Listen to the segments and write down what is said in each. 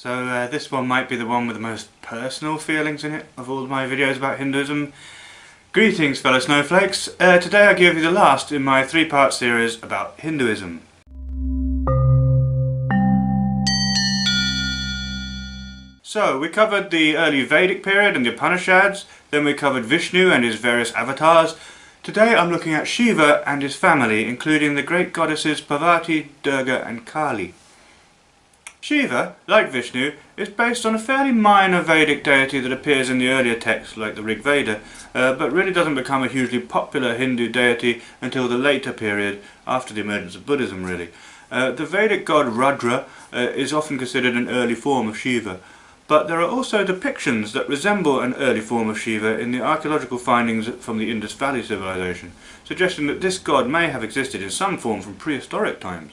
This one might be the one with the most personal feelings in it of all my videos about Hinduism. Greetings fellow snowflakes, today I give you the last in my three-part series about Hinduism. So we covered the early Vedic period and the Upanishads, then we covered Vishnu and his various avatars. Today I'm looking at Shiva and his family, including the great goddesses Parvati, Durga and Kali. Shiva, like Vishnu, is based on a fairly minor Vedic deity that appears in the earlier texts like the Rig Veda, but really doesn't become a hugely popular Hindu deity until the later period, after the emergence of Buddhism really. The Vedic god Rudra is often considered an early form of Shiva, but there are also depictions that resemble an early form of Shiva in the archaeological findings from the Indus Valley civilization, suggesting that this god may have existed in some form from prehistoric times.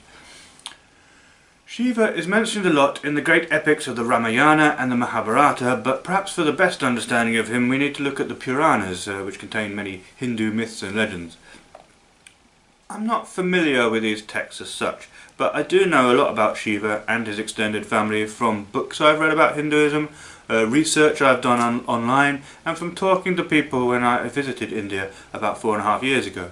Shiva is mentioned a lot in the great epics of the Ramayana and the Mahabharata, but perhaps for the best understanding of him we need to look at the Puranas, which contain many Hindu myths and legends. I'm not familiar with these texts as such, but I do know a lot about Shiva and his extended family from books I've read about Hinduism, research I've done online, and from talking to people when I visited India about 4.5 years ago.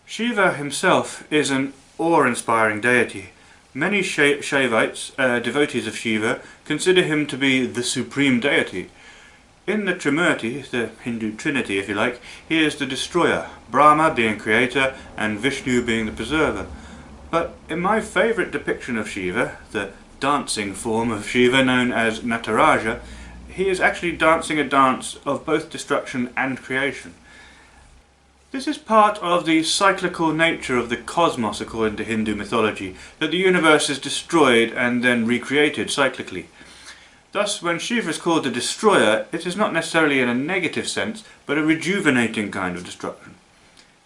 Shiva himself is an awe-inspiring deity. Many Shaivites, devotees of Shiva, consider him to be the supreme deity. In the Trimurti, the Hindu trinity if you like, he is the destroyer, Brahma being creator and Vishnu being the preserver. But in my favourite depiction of Shiva, the dancing form of Shiva known as Nataraja, he is actually dancing a dance of both destruction and creation. This is part of the cyclical nature of the cosmos according to Hindu mythology, that the universe is destroyed and then recreated cyclically. Thus, when Shiva is called the destroyer, it is not necessarily in a negative sense, but a rejuvenating kind of destruction.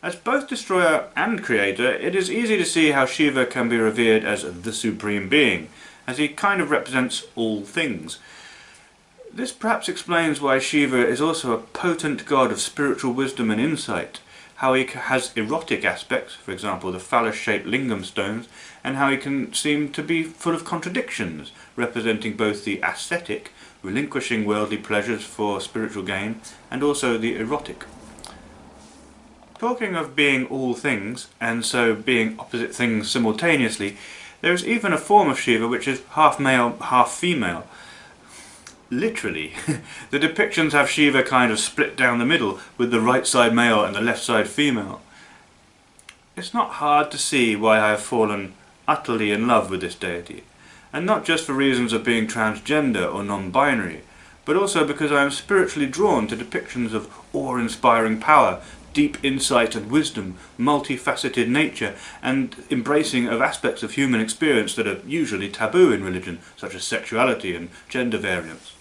As both destroyer and creator, it is easy to see how Shiva can be revered as the supreme being, as he kind of represents all things. This perhaps explains why Shiva is also a potent god of spiritual wisdom and insight, how he has erotic aspects, for example the phallus-shaped lingam stones, and how he can seem to be full of contradictions, representing both the ascetic, relinquishing worldly pleasures for spiritual gain, and also the erotic. Talking of being all things, and so being opposite things simultaneously, there is even a form of Shiva which is half male, half female. Literally. The depictions have Shiva kind of split down the middle, with the right side male and the left side female. It's not hard to see why I have fallen utterly in love with this deity, and not just for reasons of being transgender or non-binary, but also because I am spiritually drawn to depictions of awe-inspiring power, deep insight and wisdom, multifaceted nature, and embracing of aspects of human experience that are usually taboo in religion, such as sexuality and gender variance.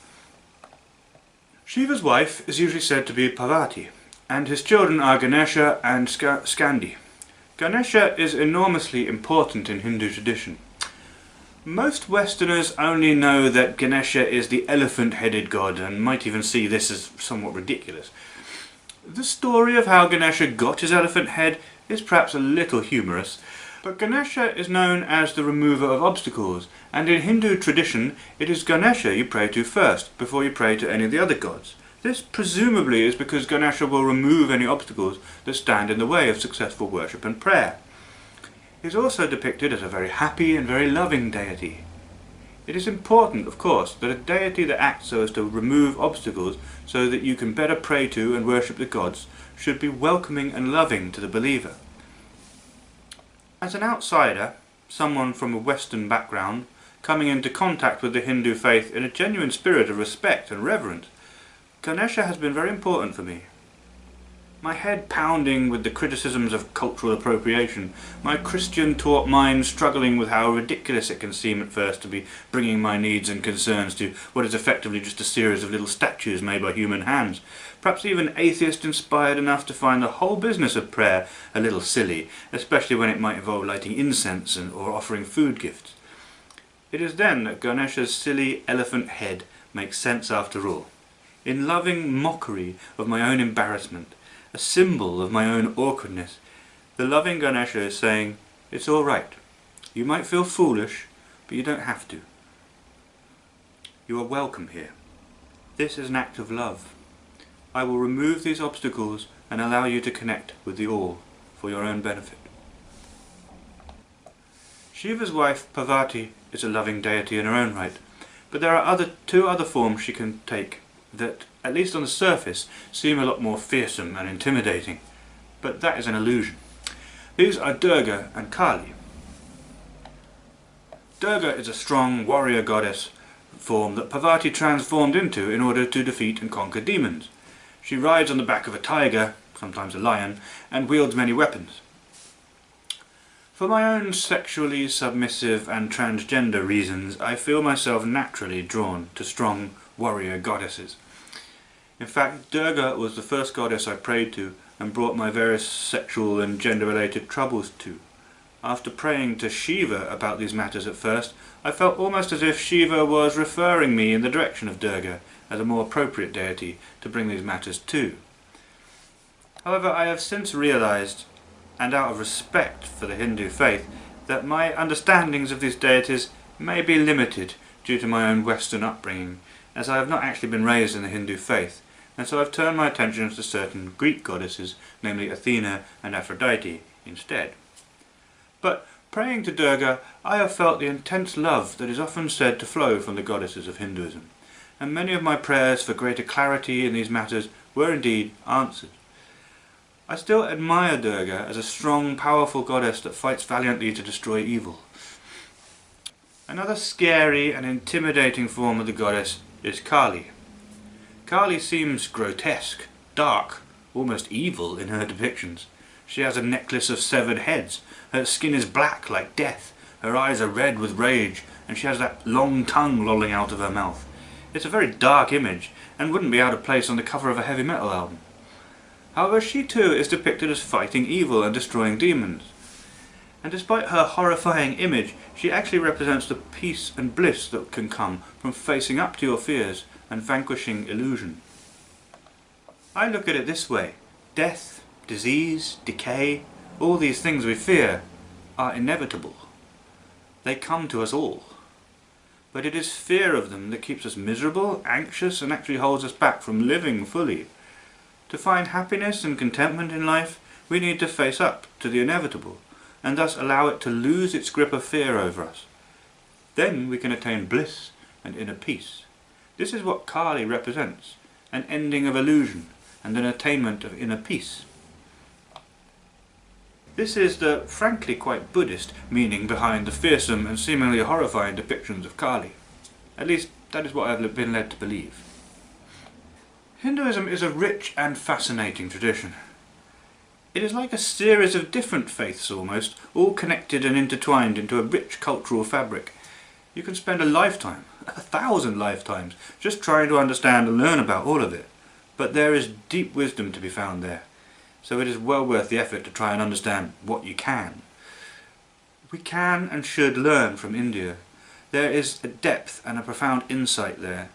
Shiva's wife is usually said to be Parvati, and his children are Ganesha and Skandi. Ganesha is enormously important in Hindu tradition. Most Westerners only know that Ganesha is the elephant-headed god and might even see this as somewhat ridiculous. The story of how Ganesha got his elephant head is perhaps a little humorous, but Ganesha is known as the remover of obstacles, and in Hindu tradition it is Ganesha you pray to first, before you pray to any of the other gods. This presumably is because Ganesha will remove any obstacles that stand in the way of successful worship and prayer. He is also depicted as a very happy and very loving deity. It is important, of course, that a deity that acts so as to remove obstacles so that you can better pray to and worship the gods should be welcoming and loving to the believer. As an outsider, someone from a Western background, coming into contact with the Hindu faith in a genuine spirit of respect and reverence, Ganesha has been very important for me. My head pounding with the criticisms of cultural appropriation, my Christian-taught mind struggling with how ridiculous it can seem at first to be bringing my needs and concerns to what is effectively just a series of little statues made by human hands, perhaps even atheist-inspired enough to find the whole business of prayer a little silly, especially when it might involve lighting incense or offering food gifts. It is then that Ganesha's silly elephant head makes sense after all. In loving mockery of my own embarrassment, a symbol of my own awkwardness, the loving Ganesha is saying, it's all right. You might feel foolish, but you don't have to. You are welcome here. This is an act of love. I will remove these obstacles and allow you to connect with the All for your own benefit. Shiva's wife, Parvati, is a loving deity in her own right, but there are two other forms she can take that, at least on the surface, seem a lot more fearsome and intimidating, but that is an illusion. These are Durga and Kali. Durga is a strong warrior goddess form that Parvati transformed into in order to defeat and conquer demons. She rides on the back of a tiger, sometimes a lion, and wields many weapons. For my own sexually submissive and transgender reasons, I feel myself naturally drawn to strong warrior goddesses. In fact, Durga was the first goddess I prayed to and brought my various sexual and gender-related troubles to. After praying to Shiva about these matters at first, I felt almost as if Shiva was referring me in the direction of Durga as a more appropriate deity to bring these matters to. However, I have since realized, and out of respect for the Hindu faith, that my understandings of these deities may be limited due to my own Western upbringing, as I have not actually been raised in the Hindu faith, and so I've turned my attention to certain Greek goddesses, namely Athena and Aphrodite, instead. But praying to Durga, I have felt the intense love that is often said to flow from the goddesses of Hinduism, and many of my prayers for greater clarity in these matters were indeed answered. I still admire Durga as a strong, powerful goddess that fights valiantly to destroy evil. Another scary and intimidating form of the goddess is Kali. Kali seems grotesque, dark, almost evil in her depictions. She has a necklace of severed heads, her skin is black like death, her eyes are red with rage, and she has that long tongue lolling out of her mouth. It's a very dark image, and wouldn't be out of place on the cover of a heavy metal album. However, she too is depicted as fighting evil and destroying demons. And despite her horrifying image, she actually represents the peace and bliss that can come from facing up to your fears and vanquishing illusion. I look at it this way: death, disease, decay, all these things we fear are inevitable. They come to us all. But it is fear of them that keeps us miserable, anxious, and actually holds us back from living fully. To find happiness and contentment in life, we need to face up to the inevitable, and thus allow it to lose its grip of fear over us. Then we can attain bliss and inner peace. This is what Kali represents, an ending of illusion and an attainment of inner peace. This is the frankly quite Buddhist meaning behind the fearsome and seemingly horrifying depictions of Kali. At least that is what I have been led to believe. Hinduism is a rich and fascinating tradition. It is like a series of different faiths almost, all connected and intertwined into a rich cultural fabric. You can spend a lifetime, 1,000 lifetimes, just trying to understand and learn about all of it. But there is deep wisdom to be found there, so it is well worth the effort to try and understand what you can. We can and should learn from India. There is a depth and a profound insight there.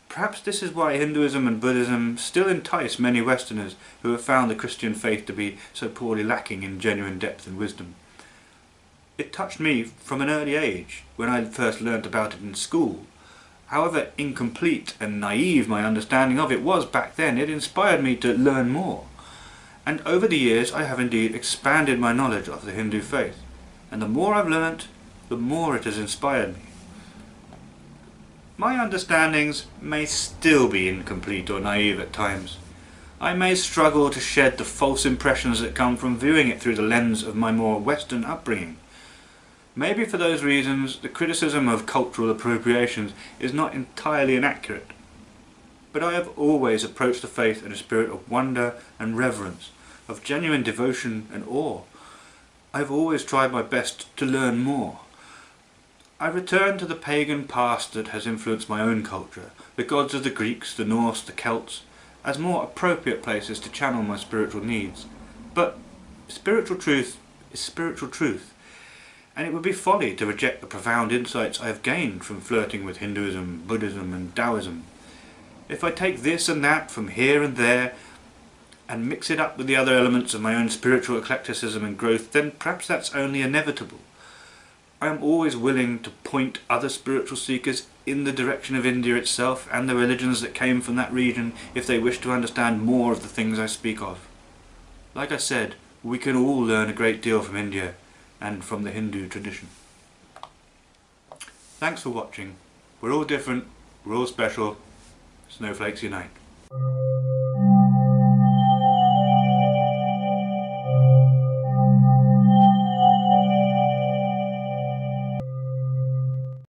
Perhaps this is why Hinduism and Buddhism still entice many Westerners who have found the Christian faith to be so poorly lacking in genuine depth and wisdom. It touched me from an early age, when I first learnt about it in school. However incomplete and naive my understanding of it was back then, it inspired me to learn more. And over the years I have indeed expanded my knowledge of the Hindu faith, and the more I've learnt, the more it has inspired me. My understandings may still be incomplete or naive at times. I may struggle to shed the false impressions that come from viewing it through the lens of my more Western upbringing. Maybe for those reasons the criticism of cultural appropriations is not entirely inaccurate. But I have always approached the faith in a spirit of wonder and reverence, of genuine devotion and awe. I have always tried my best to learn more. I return to the pagan past that has influenced my own culture, the gods of the Greeks, the Norse, the Celts, as more appropriate places to channel my spiritual needs. But spiritual truth is spiritual truth, and it would be folly to reject the profound insights I have gained from flirting with Hinduism, Buddhism and Taoism. If I take this and that from here and there, and mix it up with the other elements of my own spiritual eclecticism and growth, then perhaps that's only inevitable. I am always willing to point other spiritual seekers in the direction of India itself and the religions that came from that region if they wish to understand more of the things I speak of. Like I said, we can all learn a great deal from India and from the Hindu tradition. Thanks for watching. We're all different, we're all special. Snowflakes unite.